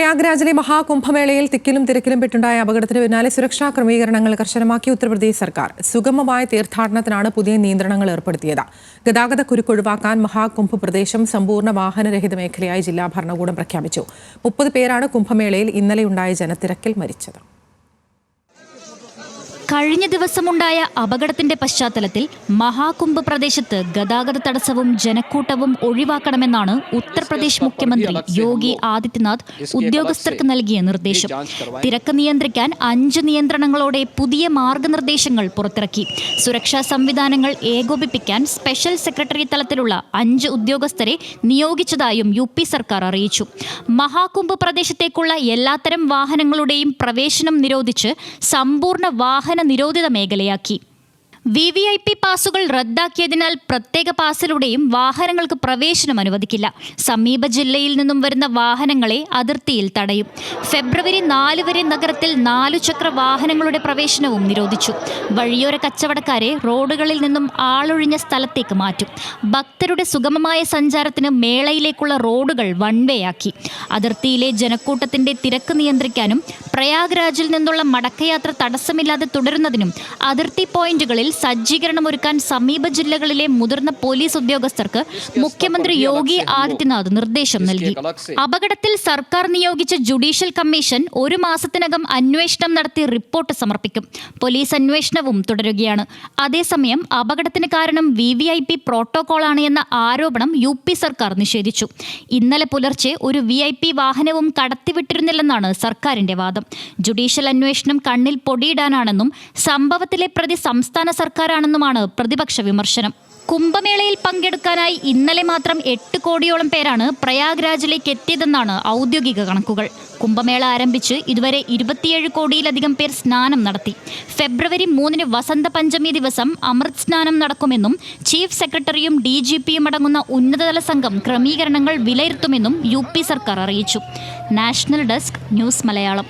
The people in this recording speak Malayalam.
പ്രയാഗ്രാജിലെ മഹാകുംഭമേളയിൽ തിക്കിലും തിരക്കിലും പെട്ടുണ്ടായ അപകടത്തിന് പിന്നാലെ സുരക്ഷാ ക്രമീകരണങ്ങൾ കർശനമാക്കി ഉത്തർപ്രദേശ് സർക്കാർ. സുഗമമായ തീർത്ഥാടനത്തിനാണ് പുതിയ നിയന്ത്രണങ്ങൾ ഏർപ്പെടുത്തിയത്. ഗതാഗത കുരുക്ക് ഒഴിവാക്കാൻ മഹാകുംഭ് പ്രദേശം സമ്പൂർണ്ണ വാഹനരഹിത മേഖലയായി ജില്ലാ ഭരണകൂടം പ്രഖ്യാപിച്ചു. 30 പേരാണ് കുംഭമേളയിൽ ഇന്നലെയുണ്ടായ ജനത്തിരക്കിൽ മരിച്ചത്. കഴിഞ്ഞ ദിവസമുണ്ടായ അപകടത്തിന്റെ പശ്ചാത്തലത്തിൽ മഹാകുംഭ് പ്രദേശത്ത് ഗതാഗത തടസ്സവും ജനക്കൂട്ടവും ഒഴിവാക്കണമെന്നാണ് ഉത്തർപ്രദേശ് മുഖ്യമന്ത്രി യോഗി ആദിത്യനാഥ് ഉദ്യോഗസ്ഥർക്ക് നൽകിയ നിർദ്ദേശം. തിരക്ക് നിയന്ത്രിക്കാൻ 5 നിയന്ത്രണങ്ങളോടെ പുതിയ മാർഗനിർദ്ദേശങ്ങൾ പുറത്തിറക്കി. സുരക്ഷാ സംവിധാനങ്ങൾ ഏകോപിപ്പിക്കാൻ സ്പെഷ്യൽ സെക്രട്ടറി തലത്തിലുള്ള 5 ഉദ്യോഗസ്ഥരെ നിയോഗിച്ചതായും UP സർക്കാർ അറിയിച്ചു. മഹാകുംഭ് പ്രദേശത്തേക്കുള്ള എല്ലാത്തരം വാഹനങ്ങളുടെയും പ്രവേശനം നിരോധിച്ച് സമ്പൂർണ്ണ വാഹന നിരോധിത മേഖലയാക്കി. VVIP പാസുകൾ റദ്ദാക്കിയതിനാൽ പ്രത്യേക പാസിലൂടെയും വാഹനങ്ങൾക്ക് പ്രവേശനം അനുവദിക്കില്ല. സമീപ ജില്ലയിൽ നിന്നും വരുന്ന വാഹനങ്ങളെ അതിർത്തിയിൽ തടയും. ഫെബ്രുവരി 4 വരെ നഗരത്തിൽ 4 ചക്ര വാഹനങ്ങളുടെ പ്രവേശനവും നിരോധിച്ചു. വഴിയോര കച്ചവടക്കാരെ റോഡുകളിൽ നിന്നും ആളൊഴിഞ്ഞ സ്ഥലത്തേക്ക് മാറ്റും. ഭക്തരുടെ സുഗമമായ സഞ്ചാരത്തിന് മേളയിലേക്കുള്ള റോഡുകൾ വൺ വേ ആക്കി. അതിർത്തിയിലെ ജനക്കൂട്ടത്തിന്റെ തിരക്ക് നിയന്ത്രിക്കാനും പ്രയാഗ്രാജിൽ നിന്നുള്ള മടക്കയാത്ര തടസ്സമില്ലാതെ തുടരുന്നതിനും അതിർത്തി പോയിന്റുകളിൽ സജ്ജീകരണമൊരുക്കാൻ സമീപ ജില്ലകളിലെ മുതിർന്ന പോലീസ് ഉദ്യോഗസ്ഥർക്ക് മുഖ്യമന്ത്രി യോഗി ആദിത്യനാഥ് നിർദ്ദേശം നൽകി. അപകടത്തിൽ സർക്കാർ നിയോഗിച്ച ജുഡീഷ്യൽ കമ്മീഷൻ 1 മാസത്തിനകം അന്വേഷണം നടത്തി റിപ്പോർട്ട് സമർപ്പിക്കും. പോലീസ് അന്വേഷണവും തുടരുകയാണ്. അതേസമയം അപകടത്തിന് കാരണം VVIP പ്രോട്ടോകോളാണ് എന്ന ആരോപണം UP സർക്കാർ നിഷേധിച്ചു. ഇന്നലെ പുലർച്ചെ ഒരു VIP വാഹനവും കടത്തിവിട്ടിരുന്നില്ലെന്നാണ് സർക്കാരിന്റെ വാദം. ജുഡീഷ്യൽ അന്വേഷണം കണ്ണിൽ പൊടിയിടാനാണെന്നും സംഭവത്തിലെ പ്രതി സംസ്ഥാന സർക്കാരാണെന്നുമാണ് പ്രതിപക്ഷ വിമർശനം. കുംഭമേളയിൽ പങ്കെടുക്കാനായി ഇന്നലെ മാത്രം 8 കോടിയോളം പേരാണ് പ്രയാഗ്രാജിലേക്ക് എത്തിയതെന്നാണ് ഔദ്യോഗിക കണക്കുകൾ. കുംഭമേള ആരംഭിച്ച് ഇതുവരെ 27 കോടിയിലധികം പേർ സ്നാനം നടത്തി. ഫെബ്രുവരി 3 വസന്ത പഞ്ചമി ദിവസം അമൃത് സ്നാനം നടക്കുമെന്നും ചീഫ് സെക്രട്ടറിയും DGPയും അടങ്ങുന്ന ഉന്നതതല സംഘം ക്രമീകരണങ്ങൾ വിലയിരുത്തുമെന്നും UP സർക്കാർ അറിയിച്ചു. National desk news Malayalam.